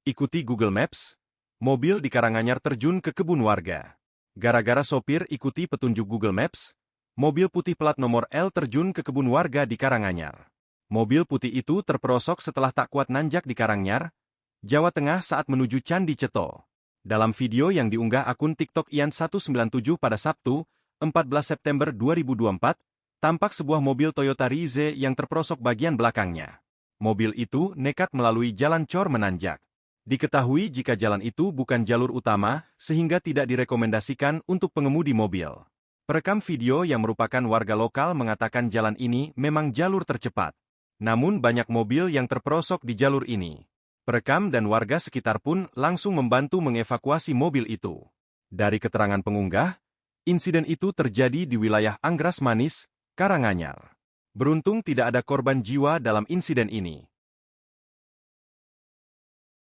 Ikuti Google Maps, mobil di Karanganyar terjun ke kebun warga. Gara-gara sopir ikuti petunjuk Google Maps, mobil putih plat nomor L terjun ke kebun warga di Karanganyar. Mobil putih itu terperosok setelah tak kuat nanjak di Karanganyar, Jawa Tengah saat menuju Candi Ceto. Dalam video yang diunggah akun TikTok Ian197 pada Sabtu, 14 September 2024, tampak sebuah mobil Toyota Rize yang terperosok bagian belakangnya. Mobil itu nekat melalui jalan cor menanjak. Diketahui jika jalan itu bukan jalur utama, sehingga tidak direkomendasikan untuk pengemudi mobil. Perekam video yang merupakan warga lokal mengatakan jalan ini memang jalur tercepat. Namun banyak mobil yang terperosok di jalur ini. Perekam dan warga sekitar pun langsung membantu mengevakuasi mobil itu. Dari keterangan pengunggah, insiden itu terjadi di wilayah Anggras Manis, Karanganyar. Beruntung tidak ada korban jiwa dalam insiden ini.